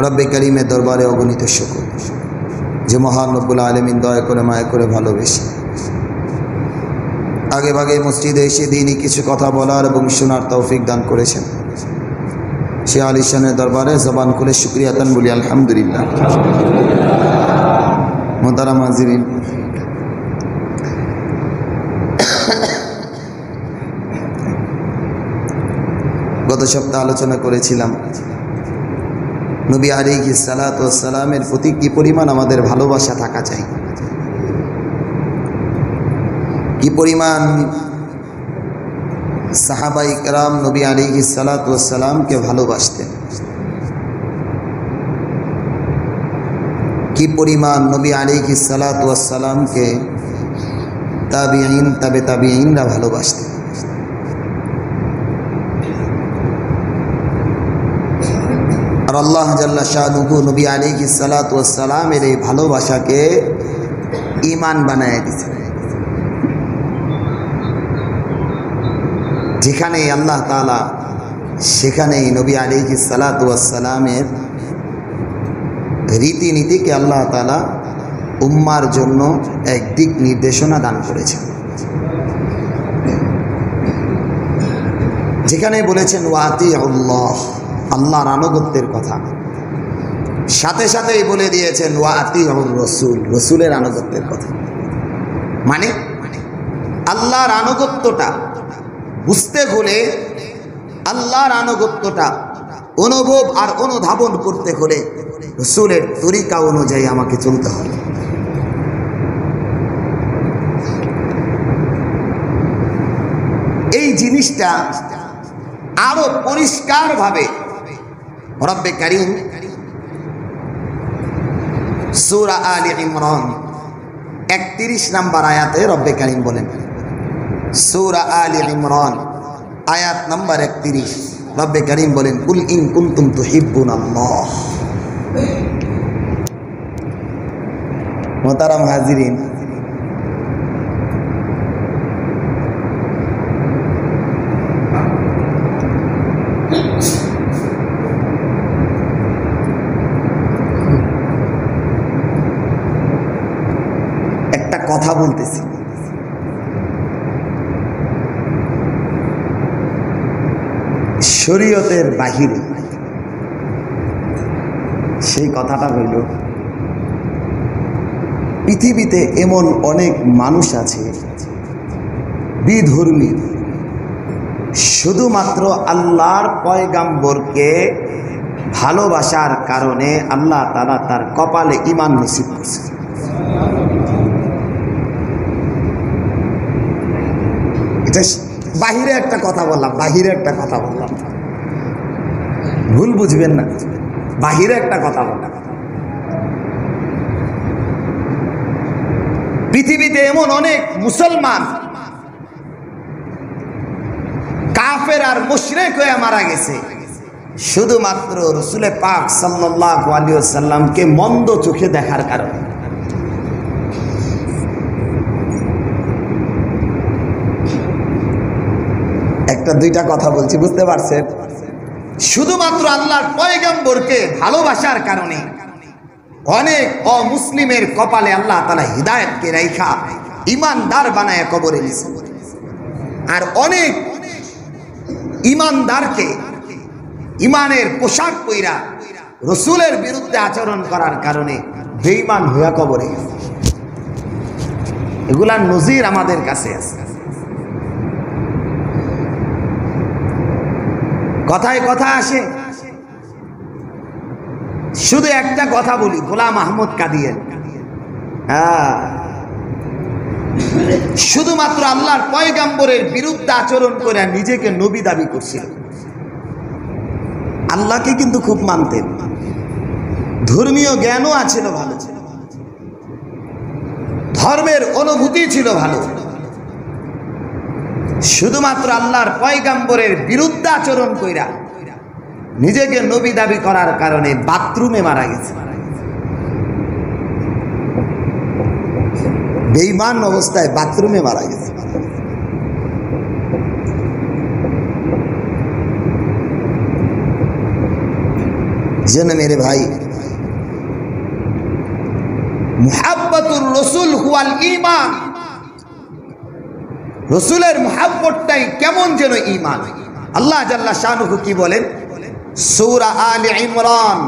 রব্বে কারীমের দরবারে অগণিত শুকর যে মহান রব্বুল আলামিন দয়া করে মায়া করে ভালোবেসে আগে ভাগে মসজিদে এসে দিনই কিছু কথা বলার এবং শোনার তৌফিক দান করেছেন। সে আলিশানের দরবারে জবান খুলে শুকরিয়া আদান বলি আলহামদুলিল্লাহ। মোহতারাম হাজিরিন, গত সপ্তাহে আলোচনা করেছিলাম নবী আলাইহিস সালাতু ওয়াস সালামের প্রতি কি পরিমাণ আমাদের ভালোবাসা থাকা চাই, কি পরিমাণ সাহাবায়ে কেরাম নবী আলাইহিস সালাতু ওয়াস সালামকে ভালোবাসতেন, কি পরিমাণ নবী আলাইহিস সালাতু ওয়াস সালামকে তাবিঈন তাবে তাবিঈনরা ভালোবাসতেন। আর আল্লাহ জাল্লা শানুহু নবী আলাইহিস সালাতু ওয়াস সালামের এই ভালোবাসাকে ঈমান বানায় দিয়েছেন। যেখানে আল্লাহ তাআলা সেখানেই নবী আলাইহিস সালাতু ওয়াস সালামের রীতিনীতিকে আল্লাহ তাআলা উম্মার জন্য এক দিক নির্দেশনা দান করেছেন। যেখানে বলেছেন ওয়াতিউল্লাহ, আল্লাহর আনুগত্যের কথা, সাথে সাথেই বলে দিয়েছেন ওয়াতিউর রাসূল, রাসূলের আনুগত্যের কথা। মানে আল্লাহর আনুগত্যটা বুঝতে হলে, আল্লাহর আনুগত্যটা অনুভব আর অনুধাবন করতে হলে রাসূলের তরিকা অনুযায়ী আমাকে চলতে হবে। এই জিনিসটা আরো পরিষ্কারভাবে রব্বে কারীম সূরা আলে ইমরান 31 নম্বর আয়াতে রব্বে কারীম বলেন, সূরা আলে ইমরান আয়াত নম্বর 31, রব্বে কারীম বলেন কুল ইন কুনতুম তুহিব্বুনাল্লাহ। মোহতারাম হাজিরিন, একটা কথা বলতেছি, শরীয়তের বাহিরে। সেই কথাটা হইল, পৃথিবীতে এমন অনেক মানুষ আছে বিধর্মী, শুধুমাত্র আল্লাহর পয়গাম্বরকে ভালোবাসার কারণে আল্লাহ তাআলা তার কপালে ঈমান নসিব করছে। এটা বাহিরে একটা কথা বললাম, বাহিরে একটা কথা বললাম, ভুল বুঝবেন না, বাহিরে একটা কথা বললাম। পৃথিবীতে এমন অনেক মুসলমান কাফের আর মুশরিক হয়ে মারা গেছে শুধুমাত্র রাসূল পাক সাল্লাল্লাহু আলাইহি ওয়াসাল্লামকে মন্দ চোখে দেখার কারণে। একটা দুইটা কথা বলছি, বুঝতে পারছেন? শুধুমাত্র আল্লাহর পয়গম্বরকে ভালোবাসার কারণে অনেক অমুসলিমের কপালে আল্লাহ তাআলা হিদায়াতকে রাইখা ঈমানদার বানায় কবরে দিয়েছে। আর অনেক ঈমানদারকে ঈমানের পোশাক পইরা রাসূলের বিরুদ্ধে আচরণ করার কারণে বেঈমান হয়ে কবরে গেছে। এগুলার নজির আমাদের কাছে আছে। কথায় কথা আসে, শুধু একটা কথা বলি, গোলাম আহমদ কাদিয়ান শুধুমাত্র আল্লাহর পয়গাম্বরের বিরুদ্ধে আচরণ করে নিজেকে নবী দাবি করছিল। আল্লাহকে কিন্তু খুব মানতেন, ধর্মীয় জ্ঞানও আছিল ভালো, ধর্মের অনুভূতি ছিল ভালো, শুধুমাত্র আল্লাহর পয়গাম্বরের বিরুদ্ধে আচরণ কইরা নিজেকে নবী দাবি করার কারণে বাথরুমে মারা গেছে। বেঈমান অবস্থায় বাথরুমে মারা গেছে। এজন্য মেরে ভাই, মুহাব্বতুর রাসূল হুয়াল ঈমান, রাসূলের মুহাব্বতটাই কেমন যেন ঈমান। আল্লাহ জাল্লা শানুহু কি বলেন? সূরা আলে ইমরান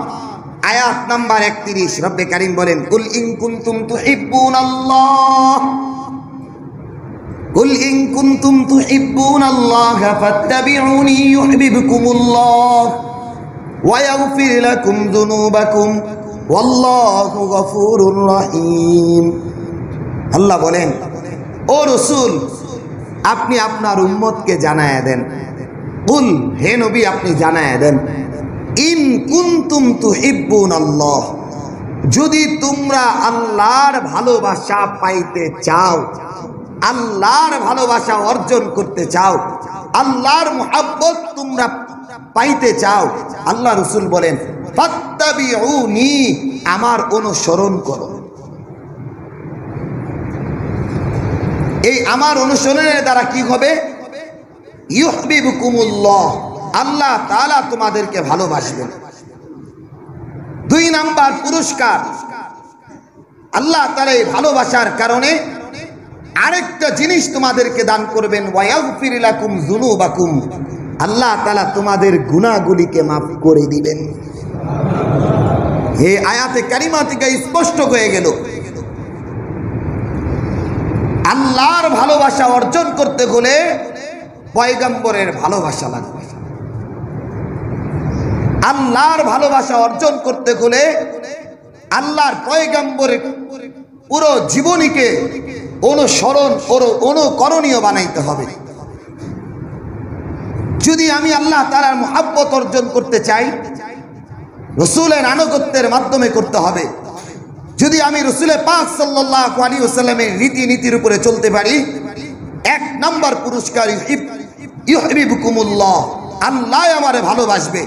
আয়াত নাম্বার 31, রব্বে কারীম বলেন, কুল ইন কুনতুম তুহিব্বুনাল্লাহ, কুল ইন কুনতুম তুহিব্বুনাল্লাহ ফাত্তাবিউনি ইউহিব্বুকুমুল্লাহ ওয়া ইয়াগফির লাকুম যুনুবাকুম ওয়াল্লাহু গফুরুর রহিম। আল্লাহ বলেন, ও রাসূল, আপনি আপনার উম্মতকে জানায়া দেন, কুল, হে নবী আপনি জানায়া দেন, ইন কুনতুম তুহিব্বুনাল্লাহ, যদি তোমরা আল্লাহর ভালোবাসা পাইতে চাও, আল্লাহর ভালোবাসা অর্জন করতে চাও, আল্লাহর মুহাব্বত তোমরা পাইতে চাও, আল্লাহ রাসূল বলেন ফাত্তাবিউনি, আমার অনুসরণ করো। এই আমার অনুসরণের দ্বারা কি হবে? ইউহিব্বুকুমুল্লাহ, আল্লাহ তাআলা তোমাদেরকে ভালোবাসবেন। 2 নাম্বার পুরস্কার, আল্লাহ তাআলা এই ভালোবাসার কারণে আরেকটা জিনিস তোমাদেরকে দান করবেন, ওয়া ইয়াগফির লাকুম যুনুবাকুম, আল্লাহ তাআলা তোমাদের গুনাহগুলিকে মাফ করে দিবেন। এই আয়াতে কারিমা থেকে স্পষ্ট হয়ে গেল, আল্লাহর ভালোবাসা অর্জন করতে হলে পয়গম্বরের ভালোবাসা লাগবে। আল্লাহর ভালোবাসা অর্জন করতে হলে আল্লাহর পয়গম্বরের পুরো জীবনীকে অনুসরণ অনুকরণীয় বানাইতে হবে। যদি আমি আল্লাহ তাআলার মুহাব্বত অর্জন করতে চাই, রাসূলের আনুগত্যের মাধ্যমে করতে হবে। যদি আমি রাসূলে পাক সাল্লাল্লাহু আলাইহি ওয়াসাল্লামের রীতিনীতির উপরে চলতে পারি, 1 নাম্বার পুরস্কার ইউহিব্বুকুমুল্লাহ, আল্লাহ আমারে ভালোবাসবে।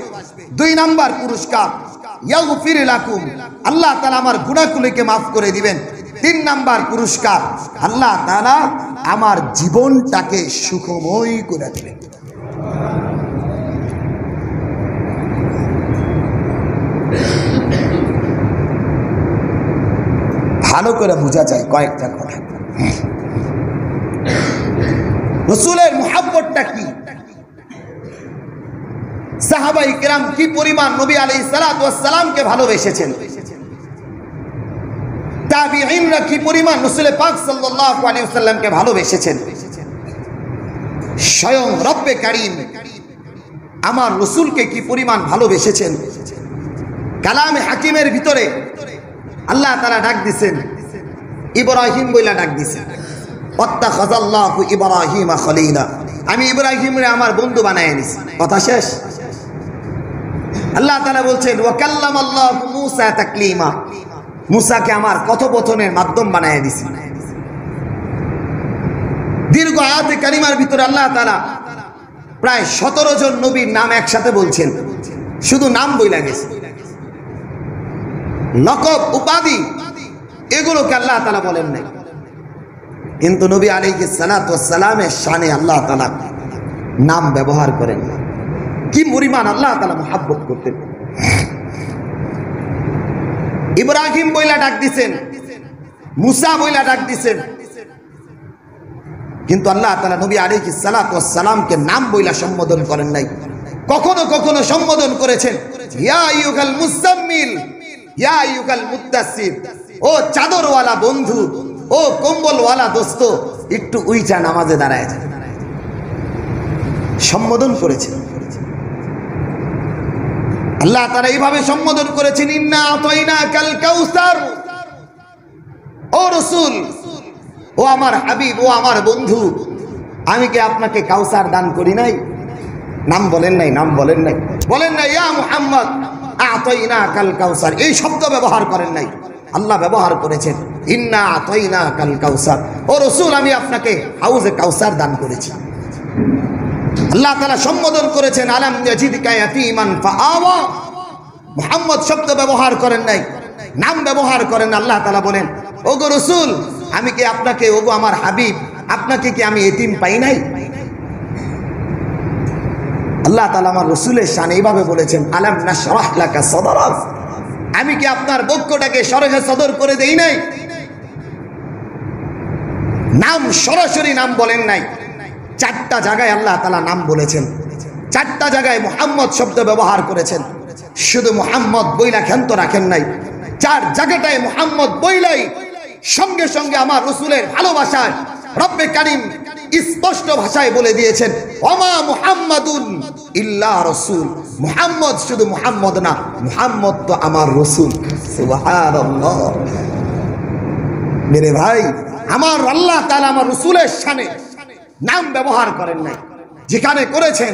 2 নাম্বার পুরস্কার ইয়াগফির লাকুম, আল্লাহ তাআলা আমার গুনাহগুলোকে মাফ করে দিবেন। 3 নাম্বার পুরস্কার, আল্লাহ তাআলা আমার জীবনটাকে সুখময় করে দিবেন। ভালো করে বোঝা যায় কয়েকটা কথা। রাসূলের মুহাব্বতটা কি? সাহাবায়ে কেরাম কি পরিমাণ নবী আলাইহিস সালাতু ওয়াস সালামকে ভালোবেসেছেন, তাবিঈনরা কি পরিমাণ রাসূল পাক সাল্লাল্লাহু আলাইহি ওয়াসাল্লামকে ভালোবেসেছেন। স্বয়ং রব্বে কারীম আমার রাসূলকে কি পরিমাণ ভালোবেসেছেন। কালামে হাকিমের ভিতরে আল্লাহ তাআলা ডাক দিবেন, ইব্রাহিম বইলা ডাক দিবেন, ওয়াত্তাখাযাল্লাহু ইব্রাহিমা খলিলা, আমি ইব্রাহিমরে আমার বন্ধু বানায় নিছি। কথা শেষ। আল্লাহ তাআলা বলছেন, ওয়া কাল্লামাল্লাহু মূসা তাকলিমা, মূসাকে আমার কথোপকথনের মাধ্যম বানায় দিছি। দীর্ঘ আয়াতে কারিমার ভিতরে আল্লাহ তাআলা প্রায় 17 জন নবীর নাম একসাথে বলছেন, শুধু নাম বইলা গেছে। লকব উপাধি এগুলোকে আল্লাহ তাআলা বলেন নাই, কিন্তু নবী আলাইহিস সালাতু ওয়াস সালামের শানে আল্লাহ তাআলা নাম ব্যবহার করেন। কি পরিমাণ আল্লাহ তাআলা মুহাব্বত করতেন। ইব্রাহিম বইলা ডাক দিছেন, মুসা বইলা ডাক দিছেন, কিন্তু আল্লাহ তাআলা নবী আলাইহিস সালাতু ওয়াস সালামকে নাম বইলা সম্বোধন করেন নাই। কখনো কখনো সম্বোধন করেছেন, ইয়া আইয়ুহাল মুসাম্মিল, ইয়া আইয়ুহাল মুদ্দাসসির, ও চাদরওয়ালা বন্ধু, ও কম্বলওয়ালা দোস্ত, একটু উইচা নামাজে দাঁড়ায় যায়, সম্বোধন করেছেন। আল্লাহ তাআলা এইভাবে সম্বোধন করেছেন, ইন্না আতাইনাকাল কাউসার, ও রাসূল, ও আমার হাবিব, ও আমার বন্ধু, আমি কি আপনাকে কাউসার দান করি নাই? নাম বলেন নাই, নাম বলেন নাই, বলেন নাই ইয়া মুহাম্মদ আতাইনাকাল কাউসার, এই শব্দ ব্যবহার করেন নাই। আল্লাহ ব্যবহার করেছেন ইন্না আতাইনাকাল কাউসার, ও রাসূল আমি আপনাকে হাউজে কাউসার দান করেছি। আল্লাহ তাআলা সম্বোধন করেছেন আলাম ইয়াজিদকা ইয়াতীমান ফাআওয়া, মুহাম্মদ শব্দ ব্যবহার করেন নাই, নাম ব্যবহার করেন। আল্লাহ তাআলা বলেন, ওগো রাসূল আমি কি আপনাকে, ওগো আমার হাবিব, আপনাকে কি আমি এতিম পাই নাই? আল্লাহ তাআলা আমার রাসূলের শানে এইভাবে বলেছেন, আলাম নাশরাহ লাকা সাদরাক, আমি কি আপনার বক্ষটাকে শরহে সদর করে দেই নাই? নাম সরাসরি নাম বলেন নাই, চারটা জায়গায় আল্লাহ তাআলা নাম বলেছেন, চারটা জায়গায় মুহাম্মদ শব্দ ব্যবহার করেছেন। শুধু মুহাম্মদ বইলা ক্ষান্ত রাখেন নাই, চার জায়গাটায় মুহাম্মদ বইলাই সঙ্গে সঙ্গে আমার রাসূলের ভালোবাসায় রব্বে কারীম স্পষ্ট ভাষায় বলে দিয়েছেন, ওমা মুহাম্মাদুন ইল্লা রাসূল, মুহাম্মদ শুধু মুহাম্মদ না, মুহাম্মদ তো আমার রাসূল। সুবহানাল্লাহ। মেরে ভাই, আমার আল্লাহ তাআলা আমার রাসূলের শানে নাম ব্যবহার করেন নাই, যেখানে করেছেন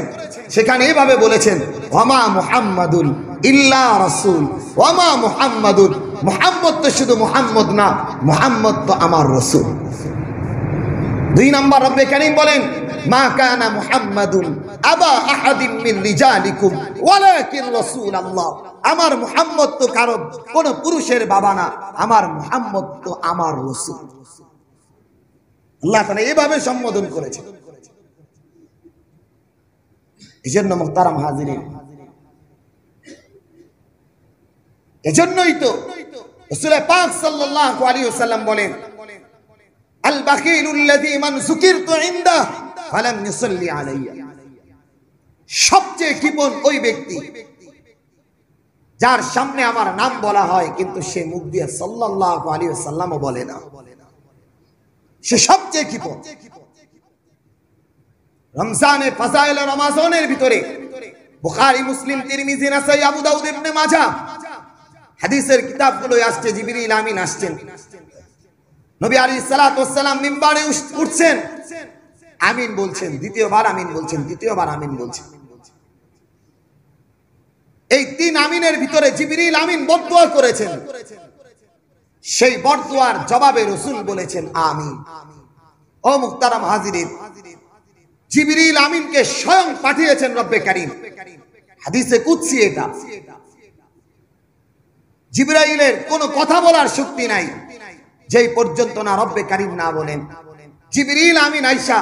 সেখানে এইভাবে বলেছেন, ওমা মুহাম্মাদুন ইল্লা রাসূল, ওমা মুহাম্মাদুন, মুহাম্মদ তো শুধু মুহাম্মদ না, মুহাম্মদ তো আমার রাসূল। দুই নম্বর রব্বে কারীম বলেন, মা কানা মুহাম্মাদুন আবা আহাদিন মিন রিজালিকুম ওয়ালাকিন রাসূলুল্লাহ, আমার মুহাম্মদ তো কারো কোন পুরুষের বাবা না, আমার মুহাম্মদ তো আমার রাসূল। আল্লাহ তাআলা এইভাবে সম্বোধন করেছেন। এজন্য মুহতারাম হাজিরিন, এজন্যই তো রাসূল পাক সাল্লাল্লাহু আলাইহি ওয়াসাল্লাম বলেন, আল বাখিলুল্লাযী মান যুকিরতু ইনদাহ ফালাম ইউসাল্লি আলাইয়া, সবচেয়ে কৃপণ ওই ব্যক্তি যার সামনে আমার নাম বলা হয় কিন্তু সে মুখ দিয়ে সাল্লাল্লাহু আলাইহি ওয়াসাল্লামও বলে না, সে সবচেয়ে কৃপণ। রমজানে ফাজাইল রমাজানের ভিতরে বুখারী, মুসলিম, তিরমিজি, নাসাই, আবু দাউদ, ইবনে মাজাহ হাদিসের কিতাবগুলোয় আসছে, জিবরিল আমিন আসছেন, নবী আলাইহিস সালাতু ওয়াস সালাম মিম্বারে উঠছেন, আমিন বলছেন, দ্বিতীয়বার আমিন বলছেন, তৃতীয়বার আমিন বলছেন। এই তিন আমিনের ভিতরে জিবরিল আমিন বদদুয়া করেছেন, সেই বদদুয়ার জবাবে রাসূল বলেছেন আমিন। ও মুহতারাম হাজিরিন, জিবরিল আমিনকে স্বয়ং পাঠিয়েছেন রব্বে কারীম, হাদিসে কুদসি এটা। জিবরাইলের কোনো কথা বলার শক্তি নাই যেই পর্যন্ত না রব্বে কারীম না বলেন। জিবরিল আমিন আয়েশা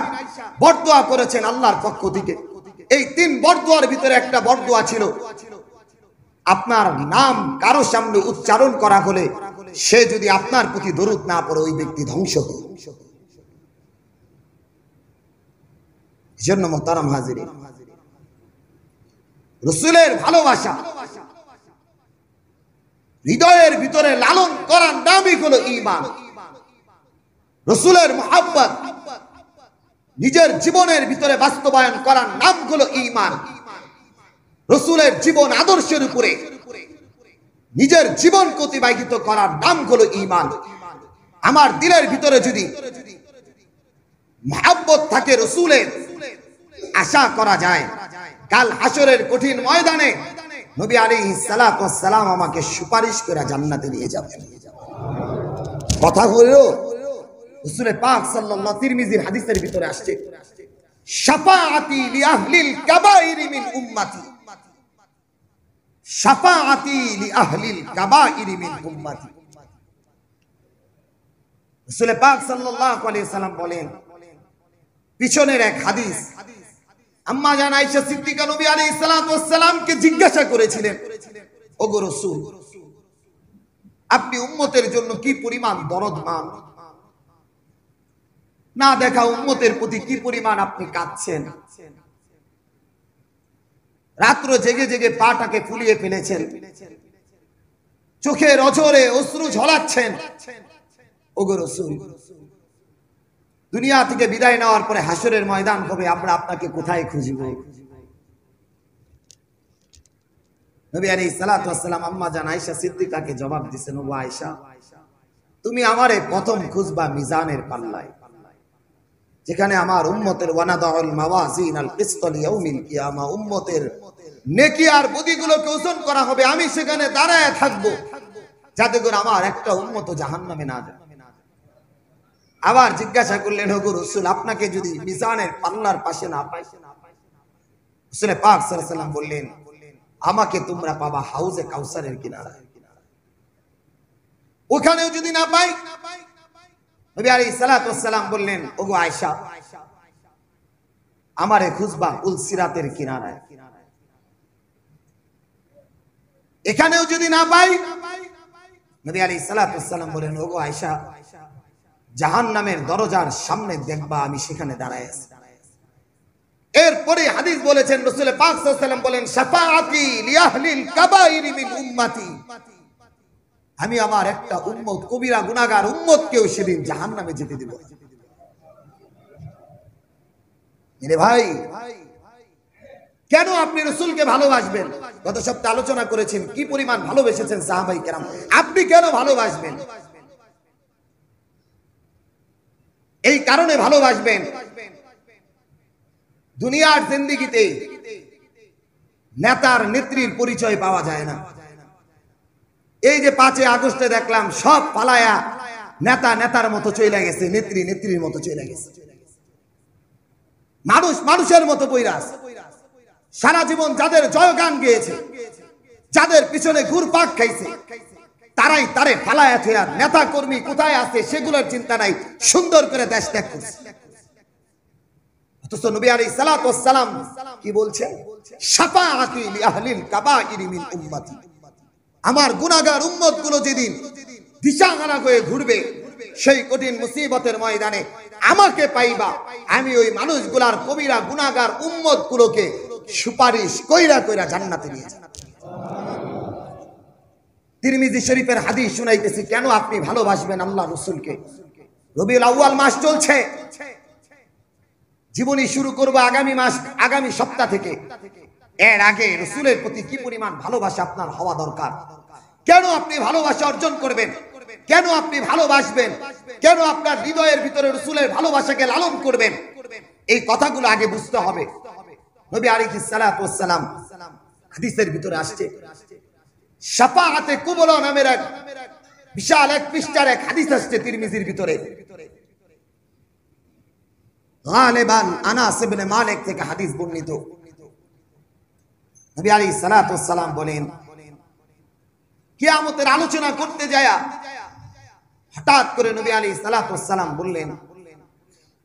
বরদোয়া করেছেন আল্লাহর পক্ষ থেকে। এই তিন বরদোয়ার ভিতরে একটা বরদোয়া ছিল, আপনার নাম কারো সামনে উচ্চারণ করা হলে সে যদি আপনার প্রতি দরুদ না পড়ে ওই ব্যক্তি ধ্বংস হবে। এজন্য মুহতারাম হাজিরিন, রাসূলের ভালোবাসা হৃদয়ের ভিতরে লালন করার নামই হলো ঈমান। রাসূলের মুহাব্বত নিজের জীবনের ভিতরে বাস্তবায়ন করার নাম হলো ঈমান। রাসূলের জীবন আদর্শের উপরে নিজের জীবন অতিবাহিত করার নাম হলো ঈমান। আমার দিলের ভিতরে যদি মুহাব্বত থাকে রাসূলের, আশা করা যায় কাল হাসরের কঠিন ময়দানে নবী আলাইহিস সালাতু ওয়াস সালাম আমাকে সুপারিশ করে জান্নাতে নিয়ে যাবেন। কথা হলো রাসূল পাক সাল্লাল্লাহু, তিরমিজির হাদিসের ভিতরে আসছে, শাফাআতি লি আহলিল কাবাইরি মিন উম্মতি, শাফাআতি লি আহলিল কাবাইরি মিন উম্মতি। রাসূল পাক সাল্লাল্লাহু আলাইহি সাল্লাম বলেন, পিছনের এক হাদিস, আম্মা জান আয়েশা সিদ্দিকা নবী আলাইহিস সালাতু ওয়াস সালামকে জিজ্ঞাসা করেছিলেন, ওগো রাসূল, আপনি উম্মতের জন্য কি পরিমাণ দরদমান, না দেখা উম্মতের প্রতি কি পরিমাণ আপনি কাঁদছেন, রাত্র জেগে জেগে পাটাকে ফুলিয়ে ফেলেছেন, চোখের অঝরে অশ্রু ঝরাচ্ছেন। ওগো রাসূল, দুনিয়া থেকে বিদায় নেওয়ার পরে হাসরের ময়দান হবে, আমরা আপনাকে কোথায় খুঁজব? নবী আলাইহিস সালাতু ওয়াস সালাম আম্মা জান আয়েশা সিদ্দিকাকে জবাব দিয়েছেন, ও আয়েশা, তুমি আমারে প্রথম খুঁজবা মিজানের পাল্লায়, যেখানে আমার উম্মতের ওয়ানাদাউল মাওয়াজিনাল কিসত লিয়াউমিল কিয়ামা, উম্মতের নেকি আর বদিগুলোকে ওজন করা হবে, আমি সেখানে দাঁড়ায় থাকব যাতে করে আমার একটা উম্মত জাহান্নামে না যায়। আবার জিজ্ঞাসা করলেন, ওগো রাসূল, আপনাকে যদি মিজানের পাল্লার পাশে না পাই? রাসূল পাক সাল্লাল্লাহু আলাইহি ওয়াসাল্লাম বললেন, আমাকে তোমরা পাবা হাউজে কাউসারের কিনারায়, ওখানেও যদি না পাই? নবী আলাইহিস সালাতু ওয়াস সালাম বললেন, ওগো আয়েশা, আমারে খুঁজবা উল সিরাতের কিনারায়। এখানেও যদি না পাই, নবী আলাইহিস সালাতু ওয়াস সালাম বলেন, ওগো আয়েশা, জাহান্নামের দরজার সামনে দেখবা আমি সেখানে দাঁড়ায় আছি। এরপরে হাদিস বলেছেন, রাসূল পাক সাল্লাল্লাহু আলাইহি ওয়াসাল্লাম বলেন, শাফাআতি লিআহলিল কাবাইর মিন উম্মতি, আমি আমার একটা উম্মত, কবিরা গুনাহগার উম্মতকেও সেদিন জাহান্নামে যেতে দেব। মেরে ভাই, কেন আপনি রাসূলকে ভালোবাসবেন? গত সপ্তাহে আলোচনা করেছেন কি পরিমাণ ভালোবেসেছেন সাহাবায়ে কেরাম। আপনি কেন ভালোবাসবেন? এই কারণে ভালোবাসবেন, দুনিয়ার জিন্দেগিতে নেতার নেত্রীর পরিচয় পাওয়া যায় না। এই যে 5 আগস্টে দেখলাম সব পালায়া নেতা নেতার মতো চলে গেছে, নেত্রী নেত্রীর মতো চলে গেছে, মানুষ মানুষের মতো বৈরাস। সারা জীবন যাদের জয়গান গেয়েছে, যাদের পিছনে ঘুরপাক খাইছে, তারাই তারে পালায়া থুয়া নেতা কর্মী কোথায় আছে সেগুলোর চিন্তা নাই, সুন্দর করে দেশ ত্যাগ করছে। অথচ নবী আলাইহিস সালাতু ওয়াস সালাম কি বলছেন? শাফাআতি লিআহলিল কাবাইর মিন উম্মতি, আমার গুনাহগার উম্মত গুলো যেদিন দিশাহারা হয়ে ঘুরবে সেই কঠিন মুসিবতের ময়দানে আমাকে পাইবা, আমি ওই মানুষগুলার কবিরা গুনাহগার উম্মত গুলোকে সুপারিশ কইরা কইরা জান্নাতে নিয়ে যাব। তিরমিজি শরীফের হাদিস শুনাইতেছি, কেন আপনি ভালোবাসবেন আল্লাহ রাসূলকে? রবিউল আউয়াল মাস চলছে, জীবনী শুরু করব আগামী মাস, আগামী সপ্তাহ থেকে। এর আগে রাসূলের প্রতি কি পরিমাণ ভালোবাসা আপনার হওয়া দরকার। কেন আপনি ভালোবাসা অর্জন করবেন? কেন আপনি ভালোবাসবেন? কেন আপনার হৃদয়ের ভিতরে রাসূলের ভালোবাসাকে লালন করবেন? এই কথাগুলো আগে বুঝতে হবে। নবী আলাইহিস সালাতু ওয়াস সালাম হাদিসের ভিতরে আসছে, শাফাআতে কুবরা নামের এক বিশাল এক পৃষ্ঠার এক হাদিস আসছে তিরমিজির ভিতরে। গালিবান আনাস ইবনে মালিক থেকে হাদিস বর্ণিত। নবী আলাইহিস সালাতু ওয়াস সালাম বলেন, কিয়ামতের আলোচনা করতে যায় হঠাৎ করে নবী আলাইহিস সালাতু ওয়াস সালাম বললেন,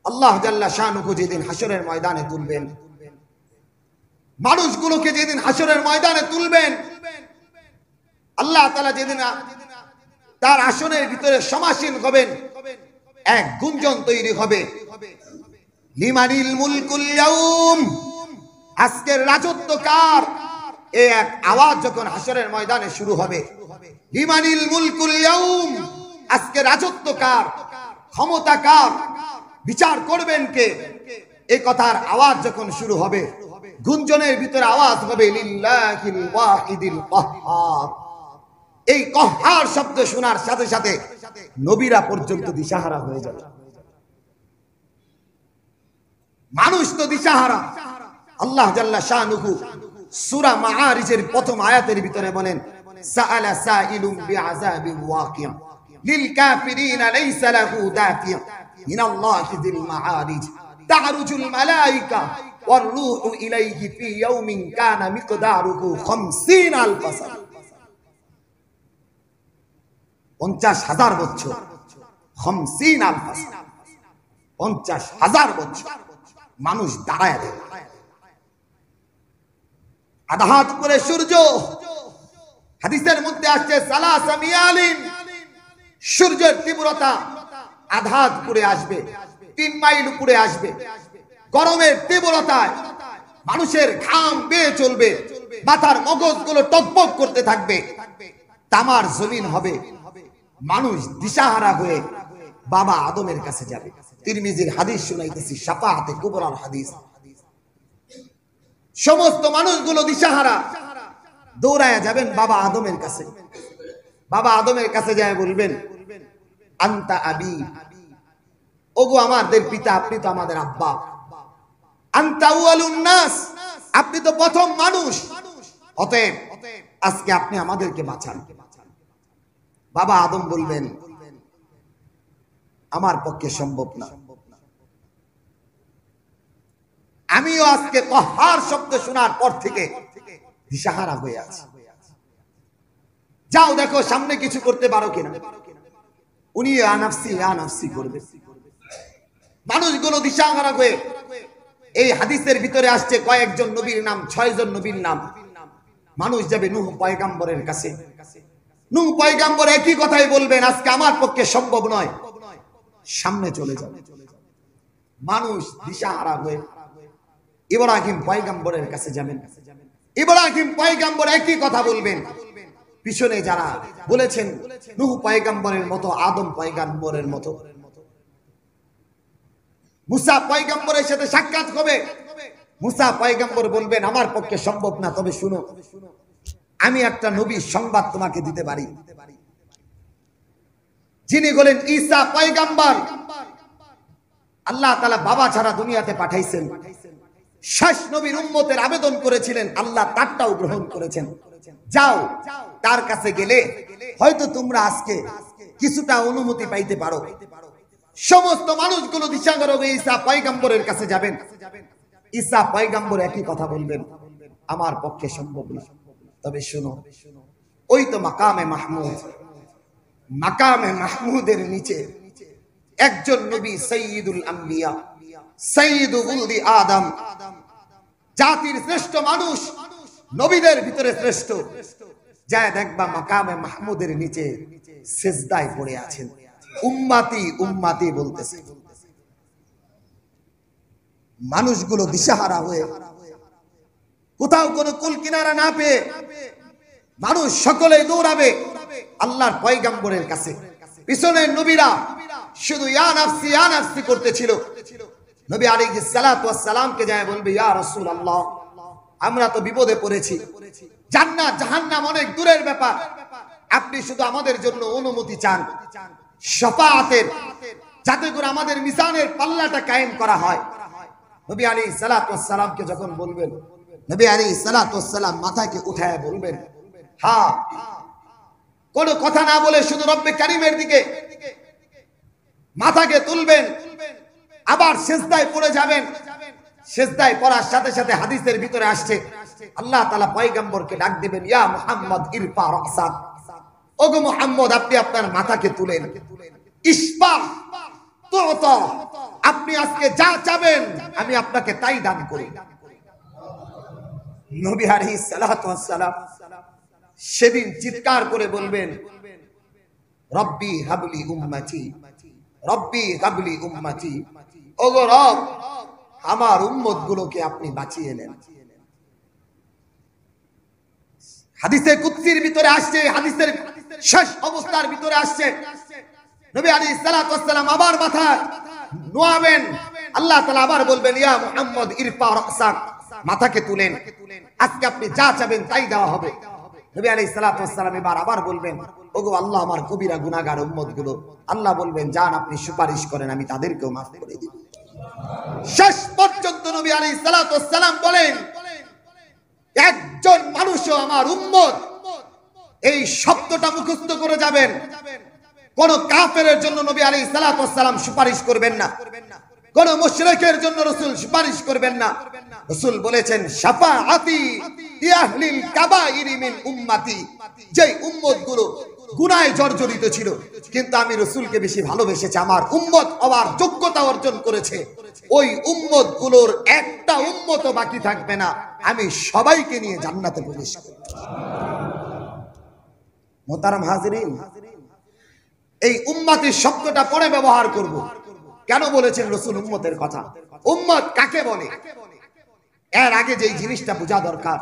আল্লাহ জাল্লা শানুহু যেদিন হাসরের ময়দানে তুলবেন, মানুষগুলোকে যেদিন হাসরের ময়দানে তুলবেন, আল্লাহ তাআলা যেদিন তার আসনের ভিতরে সমাসীন হবেন, এক গুঞ্জন তৈরি হবে, লিমানিল মুলকুল ইয়াউম, আজকের রাজত্ব কার? এই এক আওয়াজ যখন হাসরের ময়দানে শুরু হবে, লিমানিল মুলকুল ইয়াউম, আজকে রাজত্ব কার, ক্ষমতা কার, বিচার করবেন কে? এই কথার আওয়াজ যখন শুরু হবে, গুঞ্জনের ভিতরে আওয়াজ হবে লিল্লাহিল ওয়াহিদিল কাহ্হার। এই কাহ্হার শব্দ শোনার সাথে সাথে নবীরা পর্যন্ত দিশাহারা হয়ে যাবে। মানুষ তো দিশাহারা। আল্লাহ জাল্লা শানুহু সূরা মাআরিজের প্রথম আয়াতের ভিতরে বলেন, সাআলা সাইলুম বিআযাবিন ওয়াকিয়া লিল কাফিরিনা লাইসা লাহু দাফিয়া মিনাল্লাহি যিল মাআরিজ তা'রুজুল মালায়েকা ওয়ার রূহু ইলাইহি ফি ইয়াউমিন কানা মিকদারুহু 50,000 সানা। 50,000 বছর, 50,000 সানা, 50,000 বছর মানুষ দাঁড়ায় থাকে। আধা হাত উপরে সূর্য, হাদিসের মধ্যে আসছে সালাসা মিয়ালিন, সূর্যের তীব্রতা আধা হাত উপরে আসবে, 3 মাইল উপরে আসবে। গরমের তীব্রতায় মানুষের ঘাম বেয়ে চলবে, মাথার মগজগুলো টকবক করতে থাকবে, তামার জমিন হবে, মানুষ দিশাহারা হয়ে বাবা আদমের কাছে যাবে। তিরমিজির হাদিস শুনাইতেছি, শাফাআতে কুবরার হাদিস। সমস্ত মানুষগুলো দিশাহারা দৌড়ায় যাবেন বাবা আদমের কাছে। বাবা আদমের কাছে যায় বলবেন, আনতা আবি, ওগো আমাদের পিতা, আপনি তো আমাদের আব্বা। আনতা আউয়ালুন নাস, আপনি তো প্রথম মানুষ, অতএব আজকে আপনি আমাদেরকে বাঁচান। বাবা আদম বলবেন, আমার পক্ষে সম্ভব না, আমিও আজকে কাহ্হার শব্দ শোনার পর থেকে দিশাহারা হয়ে আছি। যাও দেখো সামনে কিছু করতে পারো কিনা। উনি আনাফসি আনাফসি করবে। মানুষগুলো দিশাহারা হয়ে এই হাদিসের ভিতরে আসছে কয়েকজন নবীর নাম, 6 জন নবীর নাম। মানুষ যাবে নূহ পয়গম্বরের কাছে, নূহ পয়গম্বর একই কথাই বলবেন, আজকে আমার পক্ষে সম্ভব নয়, সামনে চলে যাবে। মানুষ দিশাহারা হয়ে ইব্রাহিম পয়গম্বরের কাছে যাবেন, ইব্রাহিম পয়গম্বর একই কথা বলবেন। পিছনে যারা বলেছেন নূহ পয়গম্বরের মতো, আদম পয়গম্বরের মতো, মুসা পয়গম্বরের সাথে সাক্ষাৎ হবে। মুসা পয়গম্বর বলবেন আমার পক্ষে সম্ভব না, তবে শুনো আমি একটা নবীর সংবাদ তোমাকে দিতে পারি। যিনি বলেন ঈসা পয়গম্বর, আল্লাহ তাআলা বাবা ছাড়া দুনিয়াতে পাঠাইছেন, শেষ নবীর উম্মতের আবেদন করেছিলেন, আল্লাহ তারটাও গ্রহণ করেছেন। যাও তার কাছে গেলে হয়তো তোমরা আজকে কিছুটা অনুমতি পাইতে পারো। সমস্ত মানুষগুলো দিশাহারা হয়ে ঈসা পয়গম্বরের কাছে যাবেন। ঈসা পয়গম্বর একই কথা বলবেন, আমার পক্ষে সম্ভব না, তবে শুনো ওই তো মাকামে মাহমুদ, মাকামে মাহমুদের নিচে একজন নবী সাইয়্যিদুল আম্বিয়া, সাইয়্যিদু উলদি আদম, জাতির শ্রেষ্ঠ মানুষ, নবীদের ভিতরে শ্রেষ্ঠ, যায় দেখবা মাকামে মাহমুদের নিচে সিজদায় পড়ে আছেন, উম্মতি উম্মতি বলতেছে। মানুষগুলো দিশাহারা হয়ে কোথাও কোনো কুল কিনারা না পেয়ে মানুষ সকলেই দৌড়াবে আল্লাহর পয়গম্বরের কাছে। পিছনের নবীরা শুধু ইয়া নাফসি ইয়া নাফসি করতেছিল। নবী আলাইহিস সালাতু ওয়াস সালামকে যায় বলবে ইয়া রাসূলুল্লাহ, আমরা তো বিপদে পড়েছি, জান্নাত জাহান্নাম অনেক দূরের ব্যাপার, আপনি শুধু আমাদের জন্য অনুমতি চান শাফাআতের, যাতে করে আমাদের মিজানের পাল্লাটা কায়েম করা হয়। নবী আলাইহিস সালাতু ওয়াস সালামকে যখন বলবেন, নবী আলাইহিস সালাতু ওয়াস সালাম মাথাকে উঠায় বলবেন হ্যাঁ, কোনো কথা না বলে শুধু রব্বে কারীমের দিকে মাথাকে তুলবেন, আবার সিজদায় পড়ে যাবেন। সিজদায় পড়ার সাথে সাথে হাদিসের ভিতরে আসছে আল্লাহ তাআলা পয়গম্বরকে ডাক দিবেন, ইয়া মুহাম্মদ ইরফা রাসাক, ওগো মুহাম্মদ আপনি আপনার মাথাকে তুলেন, ইসফা তুতা, আপনি আজকে যা চাবেন আমি আপনাকে তাই দান করি। নবী আলাইহিস সালাতু ওয়াস সালাম সেদিন চিৎকার করে বলবেন রব্বি হাবলি উম্মতি, রব্বি হাবলি উম্মতি, ওগো রব আমার উম্মত গুলোকে আপনি বাঁচিয়ে নেন। হাদিসে কুদসির ভিতরে আসছে, হাদিসের শেষ অবস্থার ভিতরে আসছে নবী আলাইহিস সালাতু ওয়াস সালাম আবার মাথা নোয়াবেন, আল্লাহ তাআলা আবার বলবেন ইয়া মুহাম্মদ ইরফা রাসাক, মাথাকে তুলেন, আজকে আপনি যা চাবেন তাই দেওয়া হবে। নবী আলাইহিস সালাতু ওয়াস সালাম এবার আবার বলবেন ওগো আল্লাহ আমার কবিরা গুনাহগার উম্মত গুলো, আল্লাহ বলবেন যান আপনি সুপারিশ করেন আমি তাদেরকেও মাফ করে দিব। শেষ পর্যন্ত নবী আলাইহিস সালাতু ওয়াস সালাম বলেন একজন মানুষও আমার উম্মত, এই শব্দটা মুখস্থ করে যাবেন। কোন কাফেরের জন্য নবী আলাইহিস সালাতু ওয়াস সালাম সুপারিশ করবেন না, কোন মুশরিকের জন্য রাসূল সুপারিশ করবেন না। রাসূল বলেছেন শাফাআতি ইয়াহলিল কাবাইরি মিন উম্মতি, যে উম্মতগুলো গুনাহে জর্জরিত ছিল কিন্তু আমি রাসূলকে বেশি ভালোবেসেছি, আমার উম্মত হওয়ার যোগ্যতা অর্জন করেছে, ওই উম্মতগুলোর একটা উম্মতও বাকি থাকবে না, আমি সবাইকে নিয়ে জান্নাতে প্রবেশ করব। মোহতারাম হাজিরিন, এই উম্মতি শব্দটা পরে ব্যবহার করব। কেন বলেছেন রাসূল উম্মতের কথা? উম্মত কাকে বলে এর আগে যে জিনিসটা বোঝা দরকার।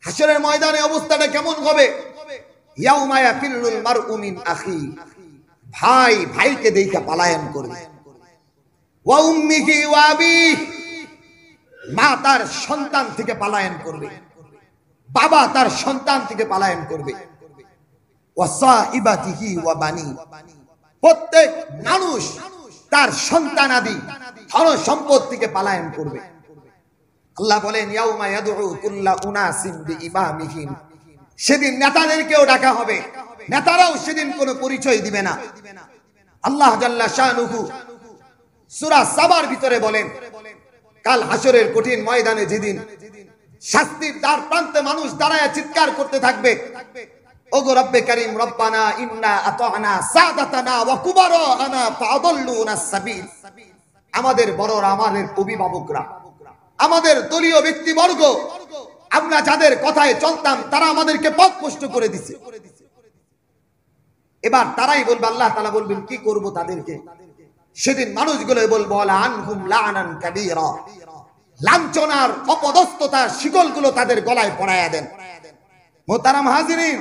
হাশরের ময়দানে অবস্থাটা কেমন হবে? ইয়াউমা ইয়াফিরুল মারউ মিন আখি, ভাই ভাইকে দেখে পলায়ন করবে, ওয়া উম্মিহি ওয়া আবিহি, মা তার সন্তান থেকে পলায়ন করবে, বাবা তার সন্তান থেকে পলায়ন করবে, ওয়া সাহিবাতিহি ওয়া বানি, প্রত্যেক মানুষ তার সন্তান আদি ধন সম্পদ থেকে পলায়ন করবে। আল্লাহ বলেন ইয়াউমা ইয়াদউ কুল্লা উনাসিন বিইমামিহিম, সেদিন নেতাদেরকেও ডাকা হবে, নেতারাও সেদিন কোনো পরিচয় দিবে না। আল্লাহ জাল্লা শানুহু সূরা সাবার ভিতরে বলেন কাল হাশরের কঠিন ময়দানে যেদিন শাস্তির দ্বার প্রান্তে মানুষ দাঁড়ায় চিৎকার করতে থাকবে, ওগো রব্বে কারীম রব্বানা ইন্না আতানা সাদাতানা ওয়া কুবারানা ফাআদাল্লুনা সাবিল, আমাদের বড়রা, আমাদের অভিভাবকরা, আমাদের দলীয় ব্যক্তিবর্গ, আমরা যাদের কথায় চলতাম তারা আমাদেরকে পথভ্রষ্ট করে দিছে। এবার তারাই বলবে, আল্লাহ তাআলা বলবেন কি করব তাদেরকে? সেদিন মানুষগুলো বলবো আনহুম লানান কাবীরা, লাঞ্ছনার অপদস্থতার শিকলগুলো তাদের গলায় পরায়া দেন। মোহতারাম হাজিরিন,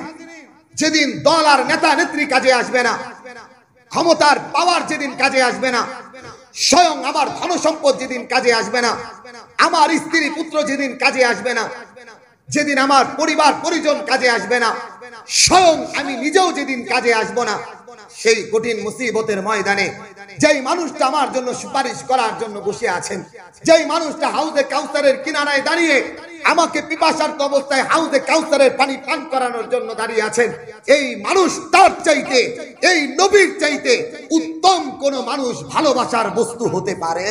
যেদিন দল আর নেতা নেত্রী কাজে আসবে না, ক্ষমতার পাওয়ার যেদিন কাজে আসবে না, স্বয়ং আমার ধনসম্পদ যেদিন কাজে আসবে না, আমার স্ত্রী পুত্র যেদিন কাজে আসবে না, যেদিন আমার পরিবার পরিজন কাজে আসবে না, স্বয়ং আমি নিজেও যেদিন কাজে আসব না, সেই কঠিন মুসিবতের ময়দানে যেই মানুষটা আমার জন্য সুপারিশ করার জন্য বসে আছেন, যেই মানুষটা হাউজে কাউসারের কিনারায় দাঁড়িয়ে আমাকে পিপাসার্ত অবস্থায় হাউজে কাউসারের পানি পান করানোর জন্য দাঁড়িয়ে আছেন, এই মানুষ তার চাইতে, এই নবীর চাইতে উত্তম কোন মানুষ ভালোবাসার বস্তু হতে পারে?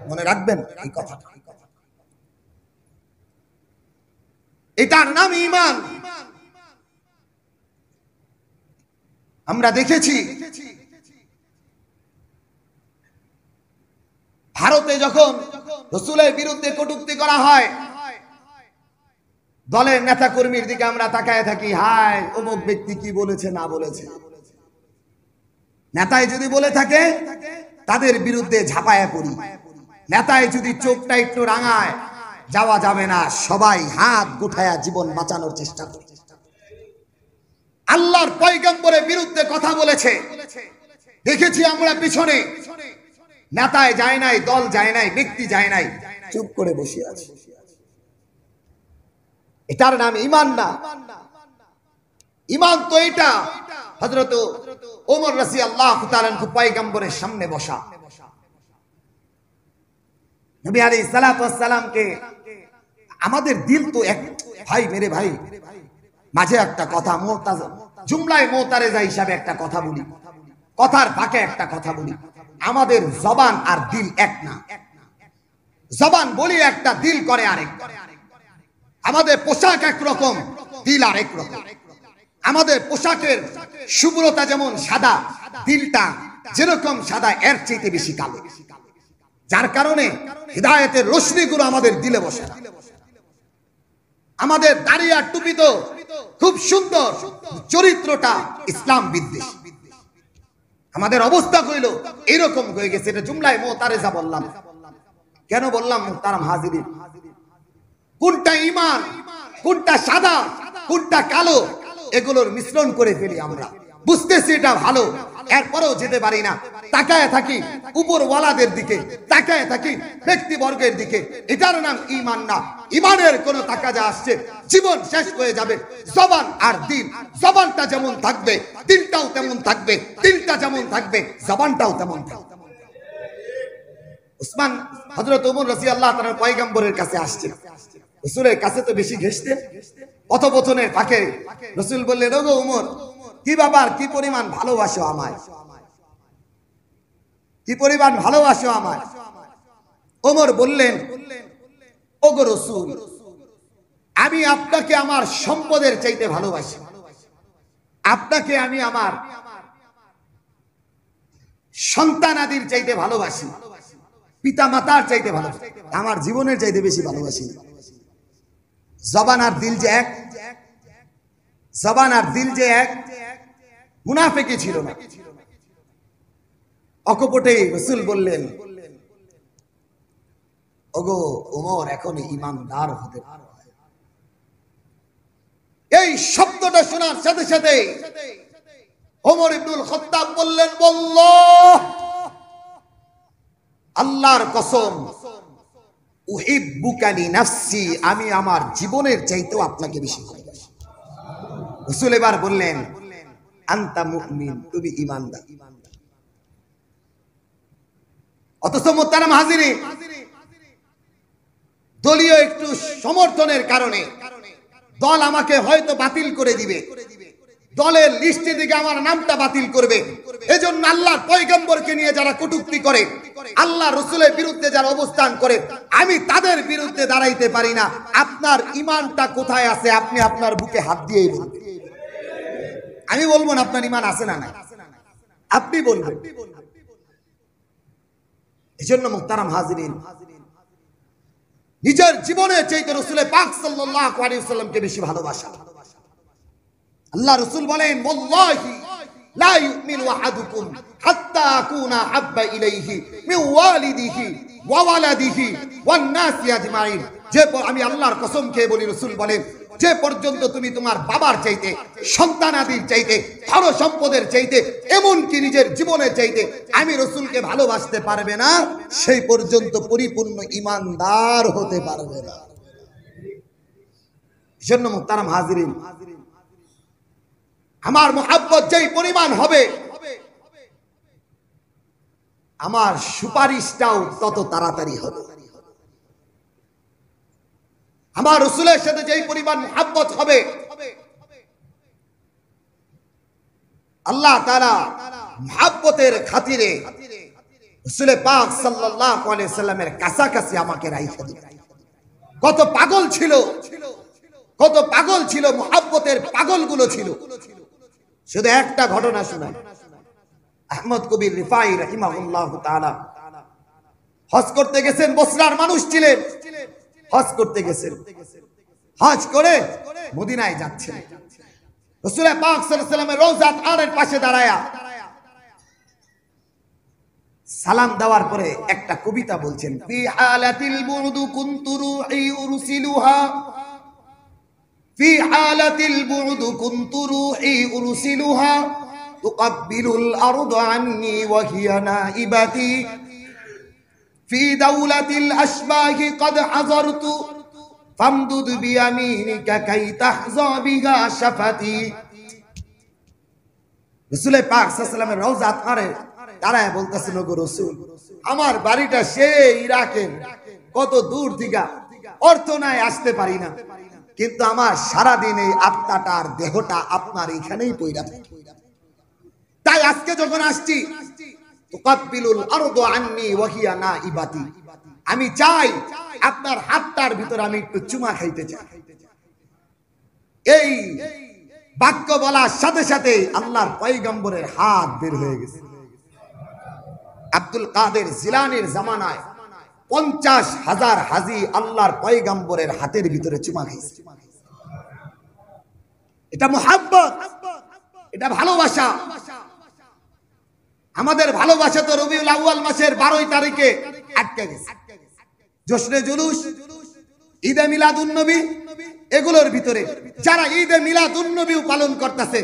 মনে রাখবেন এই কথাটা। এটার নাম ঈমান। আমরা দেখেছি ভারতে যখন রাসূলের বিরুদ্ধে কটূক্তি করা হয়, দলের নেতা কর্মীর দিকে আমরা তাকায় থাকি, হায় অমুক ব্যক্তি কি বলেছে না বলেছে। নেতায় যদি বলে থাকে তাদের বিরুদ্ধে ঝাঁপায়া পড়ি, নেতায় যদি চোখটা একটু রাঙায় যাওয়া যাবে না, সবাই হাত গুঠায়া জীবন বাঁচানোর চেষ্টা করে। আল্লাহর পয়গম্বরের বিরুদ্ধে কথা বলেছে, দেখেছি আমরা পিছনে, নেতায় যায় নাই, দল যায় নাই, ব্যক্তি যায় নাই, চুপ করে বসে আছে। এটার নাম ঈমান না। ঈমান তো এটা হযরত ওমর রাদিয়াল্লাহু তাআলা আনহু পয়গম্বরের সামনে বসা, নবী আলাইহিস সালাতু ওয়াস সালামকে, আমাদের দিল তো এক ভাই, মেরে ভাই, মাঝে একটা কথা মুতাজা জুমলায় মুতারেজা হিসাবে একটা কথা বলি, কথার ফাঁকে একটা কথা বলি, আমাদের জবান আর দিল এক না। জবান বলি একটা, দিল করে আরেক। আমাদের পোশাক একরকম, দিল আরেক রকম। আমাদের পোশাকের শুভ্রতা যেমন সাদা, দিলটা যেরকম সাদা এর চাইতে বেশি কালো, যার কারণে হিদায়াতের রশ্মিগুলো আমাদের দিলে বসে না। আমাদের দাড়ি আর টুপি তো খুব সুন্দর, চরিত্রটা ইসলাম বিদ্বেষী। আমাদের অবস্থা হইল এরকম হয়ে গেছে। এটা জুমলায় মুতারেজা বললাম। কেন বললাম মুহতারাম হাজিরিন? কোনটা ঈমান, কোনটা সাদা, কোনটা কালো, এগুলোর মিশ্রণ করে ফেলি আমরা। বুঝতেছি এটা ভালো, এরপরেও যেতে পারি না। তাকায় থাকি উপরওয়ালাদের দিকে, তাকায় থাকি ব্যক্তিবর্গের দিকে। এটার নাম ঈমান না। ঈমানের কোন তাকাজা আসছে, জীবন শেষ হয়ে যাবে। জবান আর দিল, জবানটা যেমন থাকবে দিলটাও তেমন থাকবে, দিলটা যেমন থাকবে জবানটাও তেমন থাকবে। উসমান হযরত ওমর রাদিয়াল্লাহু তাআলা পয়গম্বরের কাছে আসছে, রাসূলের কাছে তো বেশি ঘেষতেন। কথোপকথনের ফাঁকে রাসূল বললেন, ওগো ওমর, কি ব্যাপার, কি পরিমাণ ভালোবাসো আমায়, কি পরিমাণ ভালোবাসো আমায়? ওমর বললেন, ওগো রাসূল, আমি আপনাকে আমার সম্পদের চাইতে ভালোবাসি, আপনাকে আমি আমার সন্তানাদির চাইতে ভালোবাসি, পিতা মাতার চাইতে ভালোবাসি, আমার জীবনের চাইতে বেশি ভালোবাসি। জবান আর দিল যে এক, জবান আর দিল যে এক। মুনাফিকি ছিল না। অকপটে রাসূল বললেন, ওগো ওমর, এখন ঈমানদার হতে পারো। এই শব্দটা শোনার সাথে সাথে ওমর ইবনুল খাত্তাব বললেন, বল্লাহ, আল্লাহর কসম, উহিব্বুকা লিনাফসি, আমি আমার জীবনের চাইতেও আপনাকে বেশি ভালোবাসি। রাসূল এবার বললেন, আনতা মুমিন, তুমি ঈমানদার। অথচ মুহতারাম হাজিরিন, দলীয় একটু সমর্থনের কারণে দল আমাকে হয়তো বাতিল করে দিবে, দলের লিস্টে দিকে আমার নামটা বাতিল করবে। এজন্য আল্লাহর পয়গম্বরকে নিয়ে যারা কটূক্তি করে, আল্লাহ রাসূলের বিরুদ্ধে যারা অবস্থান করে, আমি তাদের বিরুদ্ধে দাঁড়াইতে পারি না। আপনার ঈমানটা কোথায় আছে আপনি আপনার বুকে হাত দিয়েই বলবেন। আমি বলবো না আপনার ঈমান আছে না নাই, আপনি বলবেন। এজন্য মুহতারাম হাজিরিন, নিজের জীবনের চাইতে রাসূল পাক সাল্লাল্লাহু আলাইহি ওয়াসাল্লামকে বেশি ভালোবাসা। আল্লাহ রাসূল বলেন, ওয়াল্লাহি লা ইউমিনু আহাদুকুম হাত্তা আকুনা হাব্বা ইলাইহি মিন ওয়ালিদিহি ওয়া ওয়ালাদিহি ওয়ান নাসি আজমাইন। যে আমি আল্লাহর কসম খেয়ে বলি, রাসূল বলেন, যে পর্যন্ত তুমি তোমার বাবার চাইতে, সন্তানাদির চাইতে, ধন সম্পদের চাইতে, এমনকি নিজের জীবনের চাইতে আমি রাসূলকে ভালোবাসতে পারবে না, সেই পর্যন্ত পরিপূর্ণ ঈমানদার হতে পারবে না। এজন্য মুহতারাম হাজিরিন, আমার মুহাব্বত যেই পরিমাণ হবে, আমার সুপারিশটাও তত তাড়াতাড়ি হবে। আমার রাসূলের সাথে যেই পরিমাণ মুহাব্বত হবে, আল্লাহ তাআলা মুহাব্বতের খাতিরে রাসূল পাক সাল্লাল্লাহু আলাইহি সাল্লামের কাছাকাছি আমাকে রাইখা দিবেন। কত পাগল ছিল, কত পাগল ছিল, মুহাব্বতের পাগলগুলো ছিল। শুধু একটা ঘটনা শোনাই। আহমদ কবির রিফাই রাহিমাহুল্লাহু তাআলা হজ করতে গেছেন, বসরার মানুষ ছিলেন, হজ করতে গেছেন, হজ করে মদিনায় যাচ্ছেন। রাসূল পাক সাল্লাল্লাহু আলাইহি ওয়াসাল্লামের রওজা আনের পাশে দাঁড়ায়া সালাম দেওয়ার পরে একটা কবিতা বলছেন, ফি হালাতিল বুরদু কুনতু রুহি উরসিলুহা, ফি হালাতিল বুরদু কুনতু রুহি উরসিলুহা তুকাব্বিলুল আরদু আন্নি ওয়া হিয়া নাইবাতি, ফি দাওলাতিল আশবাহি কদ হাযারতু ফামদুদ বিয়ামিনিকা কাই তাহযা বিহা শাফাতি। রাসূল পাক সাল্লাল্লাহু আলাইহি ওয়াসাল্লামের রওজা আরে দাঁড়ায় বলতেছেন, ওগো রাসূল, আমার বাড়িটা সেই ইরাকের, কত দূর থেকে, অর্থ নাই, আসতে পারি না, কিন্তু আমার সারা দিন এই আত্মাটা আর দেহটা আপনার এখানেই পইরা থাকে। তাই আজকে যখন আসছি, তুকাব্বিলুল আরদু আন্নি ওয়া হিয়া নাইবাতি, আমি চাই আপনার হাতটার ভিতর আমি একটু চুমা খাইতে চাই। এই বাক্য বলার সাথে সাথে আল্লাহর পয়গম্বরের হাত বের হয়ে গেছে। আব্দুল কাদের জিলানীর জামানায় 50,000 হাজী আল্লাহর পয়গম্বরের হাতের ভিতরে চুমা খাইছে। এটা মুহাব্বত, এটা ভালোবাসা। আমাদের ভালোবাসা তো রবিউল আউয়াল মাসের 12 তারিখে আটকে গেছে। জশ্নে জুলুস, ঈদে মিলাদুন নবী, এগুলোর ভিতরে যারা ঈদে মিলাদুন নবী পালন করতেছে,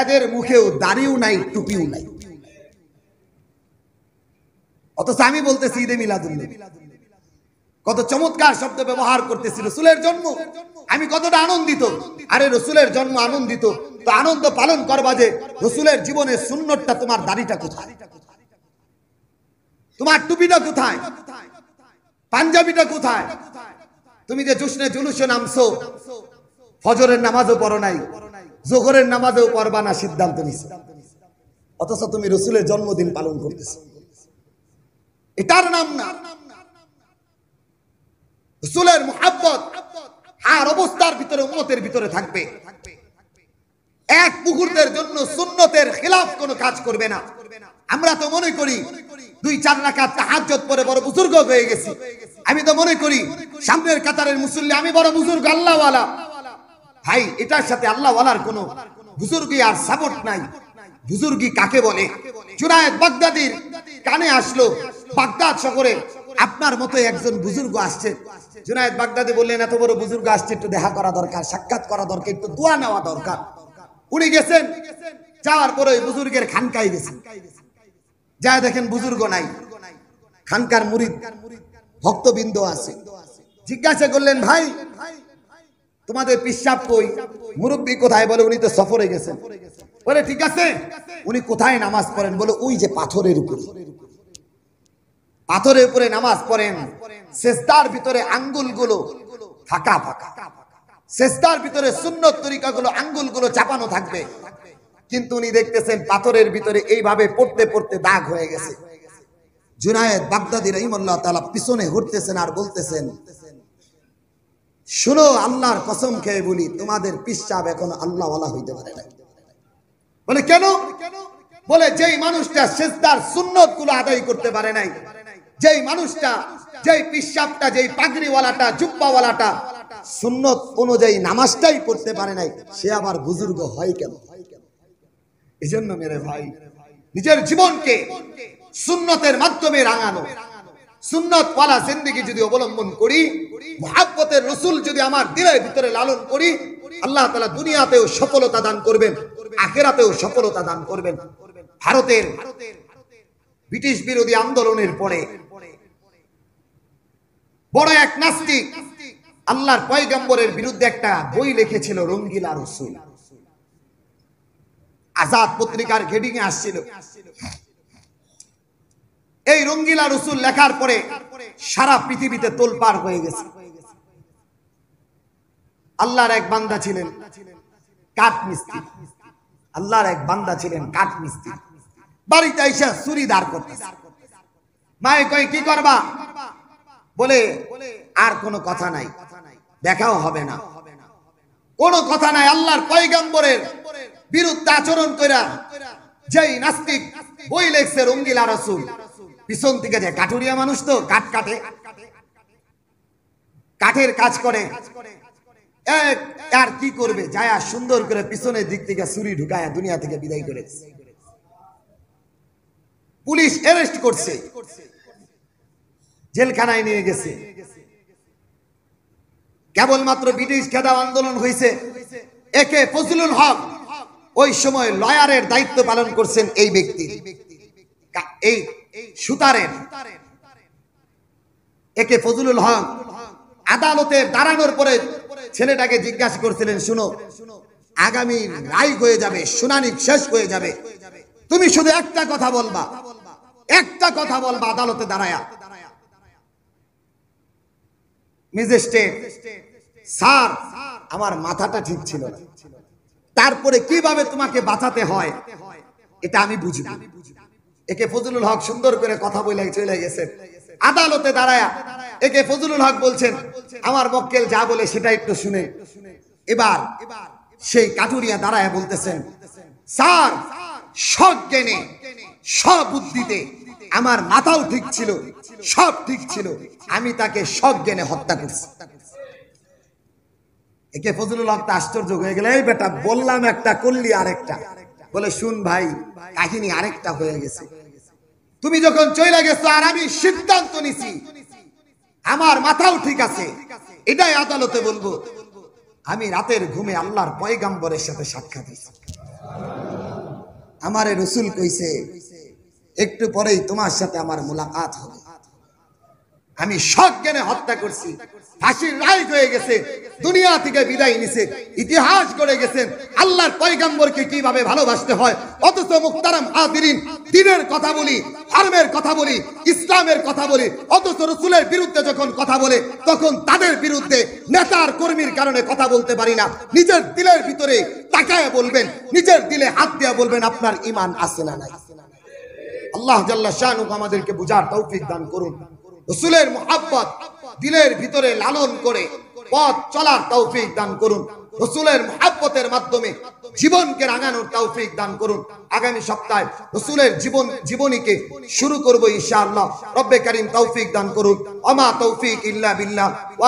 এদের মুখেও দাড়িও নাই, টুপিও নাই, অথচ আমি বলতেছি ঈদে মিলাদুন নবী। কত চমৎকার শব্দ ব্যবহার করতেছি, রাসূলের জন্ম, আমি কতটা আনন্দিত। আরে রাসূলের জন্ম আনন্দিত, তো আনন্দ পালন করবা যে রাসূলের জীবনের সুন্নতটা, তোমার দাড়িটা কোথায়, তোমার টুপিটা কোথায়, পাঞ্জাবিটা কোথায়? তুমি যে জশ্নে জুলুসে নামছো, ফজরের নামাজও পড়ো নাই, যোহরের নামাজও পড়বা না সিদ্ধান্ত নিছো, অথচ তুমি রাসূলের জন্মদিন পালন করতেছো। এটার নাম না রাসূলের মুহাব্বত। আর অবস্থার ভিতরে উম্মতের ভিতরে থাকবে, এক মুহূর্তের জন্য সুন্নতের খিলাফ কোনো কাজ করবে না। আমরা তো মনে করি 2-4 রাকাত তাহাজ্জুদ পড়ে বড় বুজুর্গ হয়ে গেছি। আমি তো মনে করি সামনের কাতারের মুসল্লি, আমি বড় বুজুর্গ, আল্লাহওয়ালা। ভাই, এটার সাথে আল্লাহওয়ালার কোনো বুজুর্গি আর সাপোর্ট নাই। বুজুর্গি কাকে বলে? জুনায়েদ বাগদাদির কানে আসলো, বাগদাদ শহরে আপনার মতো একজন বুজুর্গ আসছে। জুনায়েদ বাগদাদি বললেন, এত বড় বুজুর্গ আসছে, একটু দেখা করা দরকার, সাক্ষাৎ করা দরকার, একটু দোয়া নেওয়া দরকার। উনি গেছেন, যাওয়ার পরে বুজুর্গের খানকায় গেছেন, যা দেখেন বুজুর্গ নাই, খানকার মুরিদ ভক্তবৃন্দ আছে। জিজ্ঞাসা করলেন, ভাই তোমাদের পিসাব কই, মুরব্বী কোথায়? বলে উনি তো সফরে গেছেন। বলে ঠিক আছে, উনি কোথায় নামাজ পড়েন? বলে ওই যে পাথরের উপরে, পাথরের উপরে নামাজ পড়েন, সেজদার ভিতরে আঙ্গুলগুলো ফাঁকা ফাঁকা, সেজদার ভিতরে সুন্নত তরিকাগুলো আঙ্গুলগুলো চাপানো থাকবে, কিন্তু উনি দেখতেছেন পাথরের ভিতরে এইভাবে পড়তে পড়তে দাগ হয়ে গেছে। জুনায়েদ বাগদাদি রাহিমাহুল্লাহ তাআলা পিছনে ঘুরতেছেন আর বলতেছেন, শুনো, আল্লাহর কসম খেয়ে বলি, তোমাদের পিসাব এখন আল্লাহওয়ালা হইতে পারে না। বলে কেন? বলে যেই মানুষটা সেজদার সুন্নতগুলো আদায় করতে পারে নাই, যেই মানুষটা, যেই পিশাবটা, যেই পাগড়িওয়ালাটা, জুব্বাওয়ালাটা সুন্নত অনুযায়ী নামাজটাই পড়তে পারে নাই, সে আবার বুজুর্গ হয় কেন? এজন্য মেরে ভাই, নিজের জীবনকে সুন্নতের মাধ্যমে রাঙানো, সুন্নত ওয়ালা জিন্দেগি যদি অবলম্বন করি, মুহাব্বতের রাসূল যদি আমার দিলের ভিতরে লালন করি, আল্লাহ তাআলা দুনিয়াতেও সফলতা দান করবেন, আখিরাতেও সফলতা দান করবেন। ভারতের ব্রিটিশ বিরোধী আন্দোলনের পরে বড় এক নাস্তিক আল্লাহর পয়গম্বরের বিরুদ্ধে একটা বই লিখেছিল, রঙ্গিলা রাসূল। আজাদ পত্রিকার হেডিং এ আসছিল। এই রঙ্গিলা রাসূল লেখার পরে সারা পৃথিবীতে তোলপাড় হয়ে গেছে। আল্লাহর এক বান্দা ছিলেন কাঠ মিস্ত্রি, আল্লাহর এক বান্দা ছিলেন কাঠ মিস্ত্রি, বাড়িতে এসে ছুরি দাঁড় করতেছে। মায়ে কয় কি করবা? বলে আর কোনো কথা নাই, দেখাও হবে না, কোনো কথা নাই। আল্লাহর পয়গম্বরের বিরুদ্ধে আচরণ কইরা যেই নাস্তিক বই লেখছে রঙ্গিলা রাসূল, পিছন থেকে যায়, কাঠুরিয়া মানুষ তো, কাঠ কাটে, কাঠের কাজ করে, আর কি করবে, যায়া সুন্দর করে পিছনের দিক থেকে ছুরি ঢুকায়া দুনিয়া থেকে বিদায় করেছে। পুলিশ অ্যারেস্ট করছে, জেলখানায় নিয়ে গেছে। কেবলমাত্র ব্রিটিশ খেদাও আন্দোলন হয়েছে, একে ফজলুল হক ওই সময় লয়ারের দায়িত্ব পালন করছেন এই ব্যক্তি, এই সুতারের একে ফজলুল হক আদালতে দাঁড়ানোর পরে ছেলেটাকে জিজ্ঞাসা করছিলেন, শুনো, আগামী রায় হয়ে যাবে, শুনানি শেষ হয়ে যাবে, তুমি শুধু একটা কথা বলবা, একটা কথা বলবা আদালতে দাঁড়ায়া। ম্যাজিস্ট্রেট, স্যার আমার মাথাটা ঠিক ছিল না, তারপরে কিভাবে তোমাকে বাঁচাতে হয় এটা আমি বুঝব। একে ফজলুল হক সুন্দর করে কথা বলে চলে গেছেন। আদালতে দাঁড়ায়া একে ফজলুল হক বলছেন, আমার মক্কেল যা বলে সেটা একটু শুনে। এবার সেই কাঠুরিয়া দাঁড়ায়া বলতেছেন, স্যার সজ্ঞানে সবুদ্ধিতে আমার মাথাও ঠিক ছিল, সব ঠিক ছিল, আমি তাকে সজ্ঞানে হত্যা করছি। একে ফজলুল হক আশ্চর্য হয়ে গেল, এই বেটা বললাম একটা, করলি আরেকটা। বলে, শুন ভাই, কাহিনী আরেকটা হয়ে গেছে। তুমি যখন চলে গেছো আর আমি সিদ্ধান্ত নিছি আমার মাথাও ঠিক আছে, এটাই আদালতে বলবো, আমি রাতের ঘুমে আল্লাহর পয়গম্বরের সাথে সাক্ষাৎ হয়েছি। আমারে রাসূল কইছে একটু পরেই তোমার সাথে আমার মুলাকাত হবে, আমি সজ্ঞানে হত্যা করছি, ফাঁসির রায় হয়ে গেছে, দুনিয়া থেকে বিদায় নিছে, ইতিহাস গড়ে গেছেন আল্লাহর পয়গম্বরকে কিভাবে ভালোবাসতে হয়। অথচ মুহতারাম হাজিরিন, দ্বীনের কথা বলি, ধর্মের কথা বলি, ইসলামের কথা বলি, অথচ রাসূলের বিরুদ্ধে যখন কথা বলে তখন তাদের বিরুদ্ধে নেতার কর্মীর কারণে কথা বলতে পারি না। নিজের দিলের ভিতরে তাকায় বলবেন, নিজের দিলে হাত দিয়ে বলবেন আপনার ঈমান আছে না নাই। আল্লাহ জাল্লা শানুহু আমাদেরকে বুঝার তৌফিক দান করুন। রাসূলের মুহাব্বত দিলের ভিতরে লালন করে পথ চলার তৌফিক দান করুন। রাসূলের মুহাব্বতের মাধ্যমে জীবনকে রাঙানোর তৌফিক দান করুন। আগামী সপ্তাহে রাসূলের জীবনীকে শুরু করব ইনশাআল্লাহ। রব্বে কারীম তৌফিক দান করুন। ওমা তৌফিক ইল্লা বিল্লাহ।